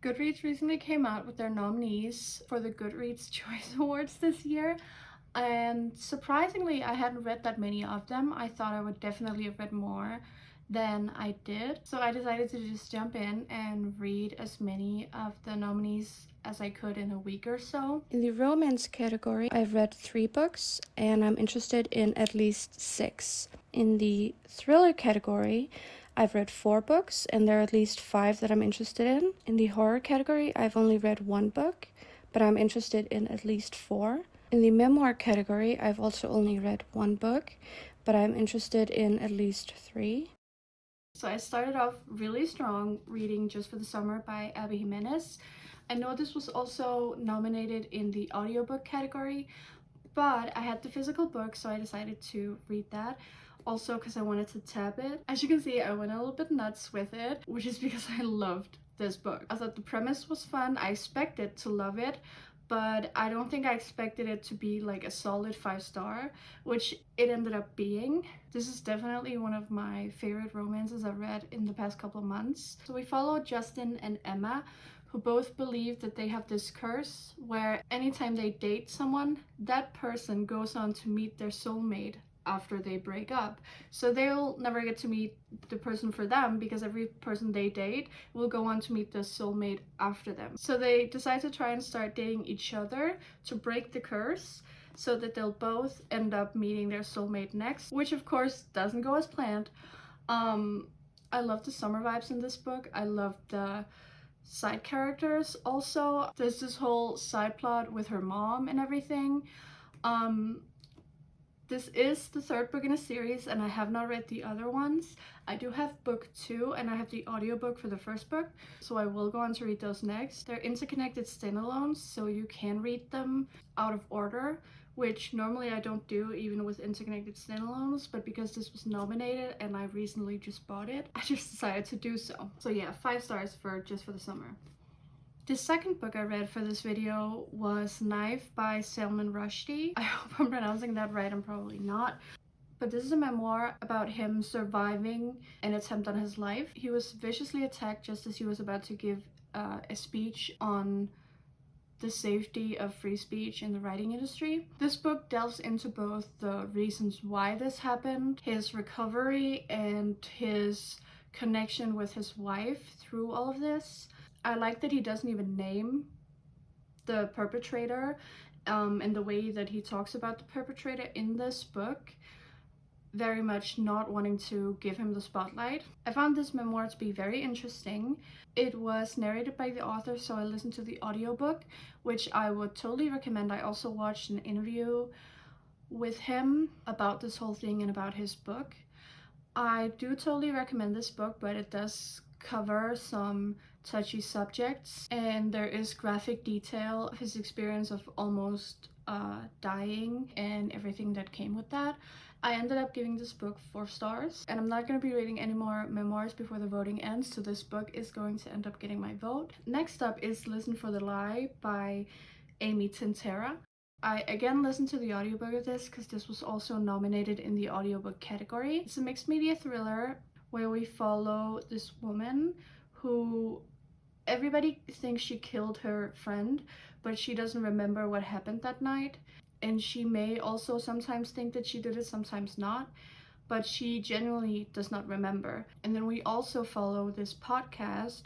Goodreads recently came out with their nominees for the Goodreads Choice Awards this year, and surprisingly, I hadn't read that many of them. I thought I would definitely have read more than I did. So I decided to just jump in and read as many of the nominees as I could in a week or so. In the romance category, I've read 3 books and I'm interested in at least 6. In the thriller category, I've read 4 books and there are at least 5 that I'm interested in. In the horror category, I've only read 1 book, but I'm interested in at least 4. In the memoir category, I've also only read 1 book, but I'm interested in at least 3. So I started off really strong reading Just for the Summer by Jimenez. I know this was also nominated in the audiobook category, but I had the physical book, so I decided to read that. Also because I wanted to tap it. As you can see, I went a little bit nuts with it, which is because I loved this book. I thought the premise was fun. I expected to love it, but I don't think I expected it to be like a solid 5-star, which it ended up being. This is definitely one of my favorite romances I've read in the past couple of months. So we follow Justin and Emma, who both believe that they have this curse where anytime they date someone, that person goes on to meet their soulmate after they break up. So they'll never get to meet the person for them because every person they date will go on to meet the soulmate after them. So they decide to try and start dating each other to break the curse so that they'll both end up meeting their soulmate next, which of course doesn't go as planned. I love the summer vibes in this book. I love the side characters also. There's this whole side plot with her mom and everything. This is the 3rd book in a series and I have not read the other ones. I do have book 2 and I have the audiobook for the 1st book, so I will go on to read those next. They're interconnected standalones, so you can read them out of order, which normally I don't do even with interconnected standalones, but because this was nominated and I recently just bought it, I just decided to do so. So yeah, 5 stars for Just for the Summer. The 2nd book I read for this video was Knife by Salman Rushdie. I hope I'm pronouncing that right, I'm probably not. But this is a memoir about him surviving an attempt on his life. He was viciously attacked just as he was about to give a speech on the safety of free speech in the writing industry. This book delves into both the reasons why this happened, his recovery, and his connection with his wife through all of this. I like that he doesn't even name the perpetrator, and the way that he talks about the perpetrator in this book, very much not wanting to give him the spotlight. I found this memoir to be very interesting. It was narrated by the author, so I listened to the audiobook, which I would totally recommend. I also watched an interview with him about this whole thing and about his book. I do totally recommend this book, but it does cover some touchy subjects and there is graphic detail of his experience of almost dying and everything that came with that. I ended up giving this book 4 stars, and I'm not going to be reading any more memoirs before the voting ends, so this book is going to end up getting my vote. Next up is Listen for the Lie by Amy Tintera. I again listened to the audiobook of this because this was also nominated in the audiobook category. It's a mixed media thriller where we follow this woman who everybody thinks she killed her friend, but she doesn't remember what happened that night. And she may also sometimes think that she did it, sometimes not, but she genuinely does not remember. And then we also follow this podcast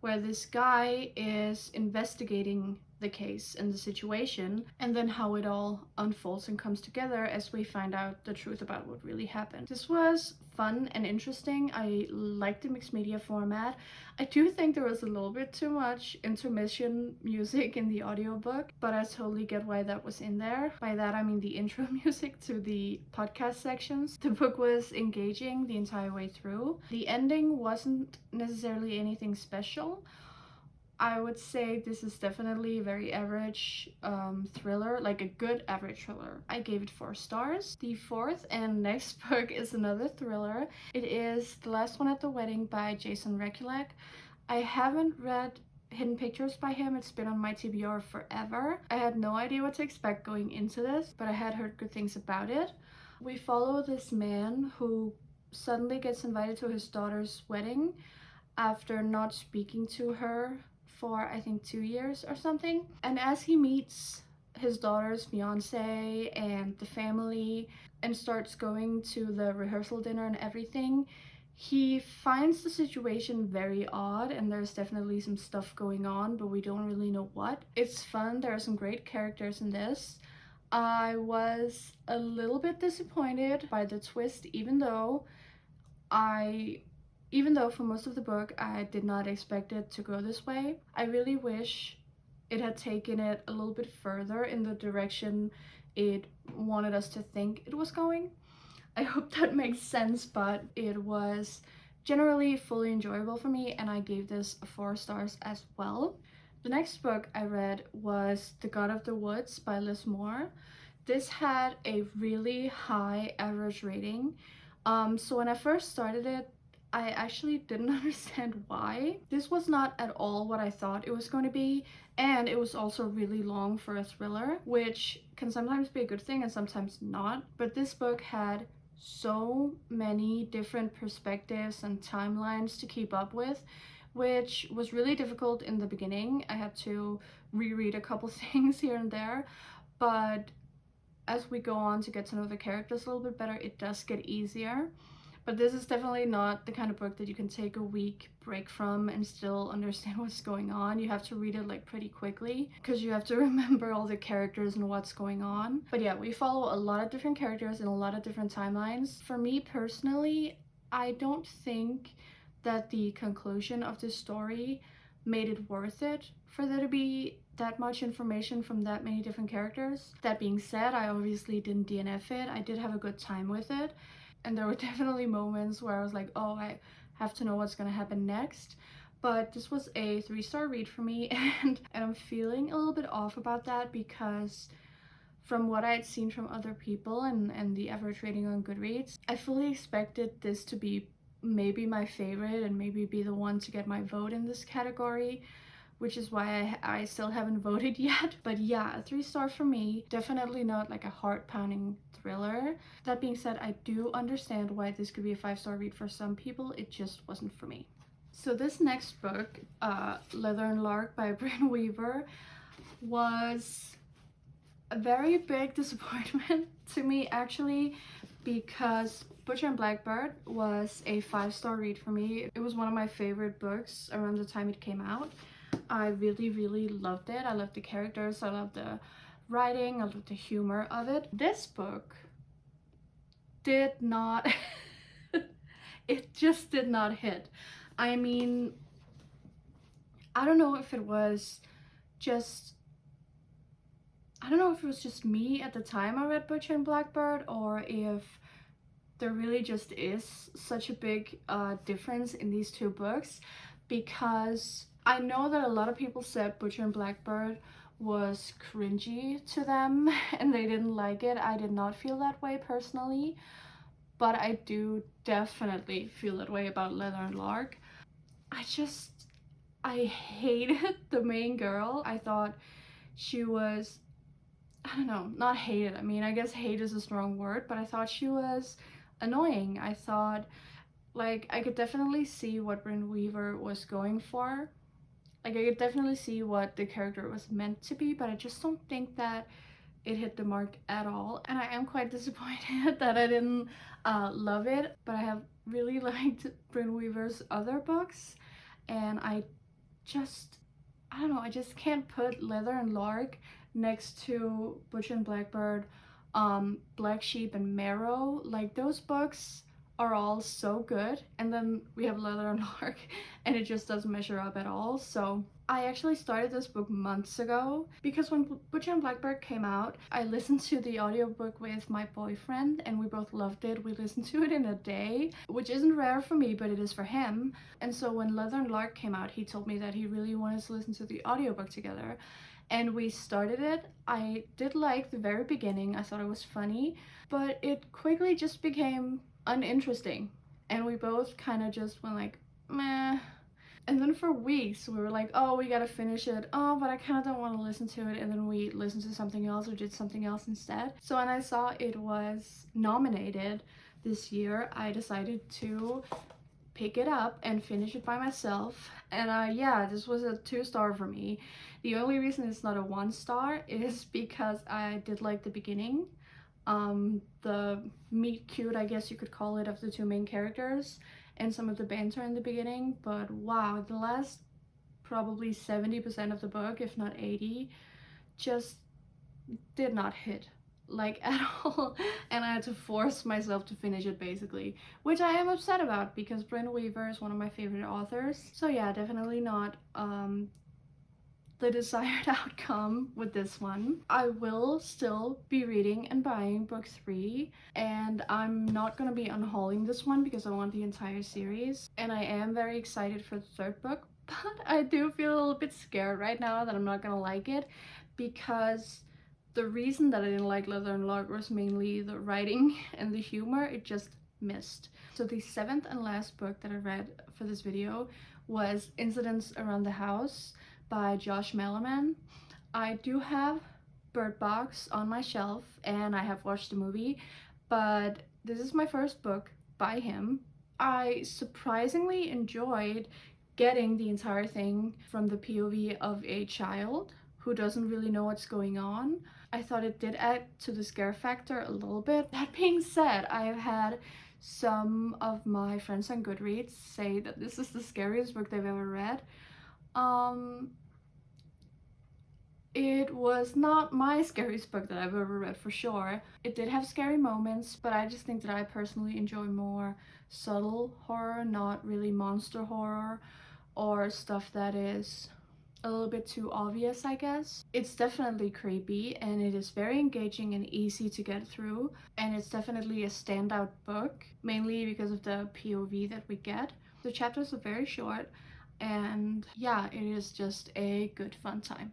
where this guy is investigating the case and the situation, and then how it all unfolds and comes together as we find out the truth about what really happened. This was fun and interesting. I liked the mixed media format. I do think there was a little bit too much intermission music in the audiobook, but I totally get why that was in there. By that I mean the intro music to the podcast sections. The book was engaging the entire way through. The ending wasn't necessarily anything special. I would say this is definitely a very average thriller, like a good average thriller. I gave it 4 stars. The 4th and next book is another thriller. It is The Last One at the Wedding by Jason Rekulak. I haven't read Hidden Pictures by him. It's been on my TBR forever. I had no idea what to expect going into this, but I had heard good things about it. We follow this man who suddenly gets invited to his daughter's wedding after not speaking to her for I think 2 years or something. And as he meets his daughter's fiance and the family and starts going to the rehearsal dinner and everything, he finds the situation very odd, and there's definitely some stuff going on, but we don't really know what. It's fun. There are some great characters in this. I was a little bit disappointed by the twist, even though for most of the book I did not expect it to go this way. I really wish it had taken it a little bit further in the direction it wanted us to think it was going. I hope that makes sense, but it was generally fully enjoyable for me, and I gave this 4 stars as well. The next book I read was The God of the Woods by Liz Moore. This had a really high average rating. So when I first started it, I actually didn't understand why. This was not at all what I thought it was going to be, and it was also really long for a thriller, which can sometimes be a good thing and sometimes not. But this book had so many different perspectives and timelines to keep up with, which was really difficult in the beginning. I had to reread a couple things here and there, but as we go on to get to know the characters a little bit better, it does get easier. But this is definitely not the kind of book that you can take a week break from and still understand what's going on. You have to read it like pretty quickly because you have to remember all the characters and what's going on. But yeah, we follow a lot of different characters in a lot of different timelines. For me personally, I don't think that the conclusion of this story made it worth it for there to be that much information from that many different characters. That being said, I obviously didn't DNF it. I did have a good time with it. And there were definitely moments where I was like, oh, I have to know what's gonna happen next. But this was a 3-star read for me, and I'm feeling a little bit off about that because from what I had seen from other people and the average rating on Goodreads, I fully expected this to be maybe my favorite and maybe be the one to get my vote in this category, which is why I still haven't voted yet. But yeah, a 3-star for me. Definitely not like a heart-pounding thriller. That being said, I do understand why this could be a 5-star read for some people. It just wasn't for me. So this next book, Leather and Lark by Brynne Weaver, was a very big disappointment to me actually, because Butcher and Blackbird was a 5-star read for me. It was one of my favorite books around the time it came out. I really loved it. I loved the characters, I loved the writing, I loved the humor of it. This book did not it just did not hit. I mean, I don't know if it was just me at the time I read Butcher and Blackbird, or if there really just is such a big difference in these two books, because I know that a lot of people said Butcher and Blackbird was cringy to them and they didn't like it. I did not feel that way personally, but I do definitely feel that way about Leather and Lark. I hated the main girl. I thought she was, I don't know, not hated. I mean, I guess hate is a strong word, but I thought she was annoying. I thought, like, I could definitely see what Brynne Weaver was going for. Like, I could definitely see what the character was meant to be, but I just don't think that it hit the mark at all. And I am quite disappointed that I didn't love it, but I have really liked Brynne Weaver's other books, and I don't know, I just can't put Leather and Lark next to Butcher and Blackbird, Black Sheep and Marrow. Like, those books are all so good, and then we have Leather and Lark and it just doesn't measure up at all. So I actually started this book months ago because when Butcher and Blackbird came out, I listened to the audiobook with my boyfriend and we both loved it. We listened to it in a day, which isn't rare for me, but it is for him. And so when Leather and Lark came out, he told me that he really wanted to listen to the audiobook together, and we started it. I did like the very beginning. I thought it was funny, but it quickly just became uninteresting, and we both kind of just went like, meh. And then for weeks we were like, oh, we gotta finish it, oh, but I kind of don't want to listen to it. And then we listened to something else or did something else instead. So when I saw it was nominated this year, I decided to pick it up and finish it by myself. And yeah, this was a 2-star for me. The only reason it's not a 1-star is because I did like the beginning. The meet cute, I guess you could call it, of the two main characters and some of the banter in the beginning. But wow, the last probably 70% of the book, if not 80, just did not hit like at all, and I had to force myself to finish it basically, which I am upset about because Brynne Weaver is one of my favorite authors. So yeah, definitely not the desired outcome with this one. I will still be reading and buying book 3, and I'm not gonna be unhauling this one because I want the entire series, and I am very excited for the 3rd book, but I do feel a little bit scared right now that I'm not gonna like it, because the reason that I didn't like Leather and Lark was mainly the writing and the humor. It just missed. So the 7th and last book that I read for this video was Incidents Around the House by Josh Malerman. I do have Bird Box on my shelf and I have watched the movie, but this is my first book by him. I surprisingly enjoyed getting the entire thing from the POV of a child who doesn't really know what's going on. I thought it did add to the scare factor a little bit. That being said, I have had some of my friends on Goodreads say that this is the scariest book they've ever read. It was not my scariest book that I've ever read, for sure. It did have scary moments, but I just think that I personally enjoy more subtle horror, not really monster horror or stuff that is a little bit too obvious, I guess. It's definitely creepy and it is very engaging and easy to get through, and it's definitely a standout book, mainly because of the POV that we get. The chapters are very short, and yeah, it is just a good fun time.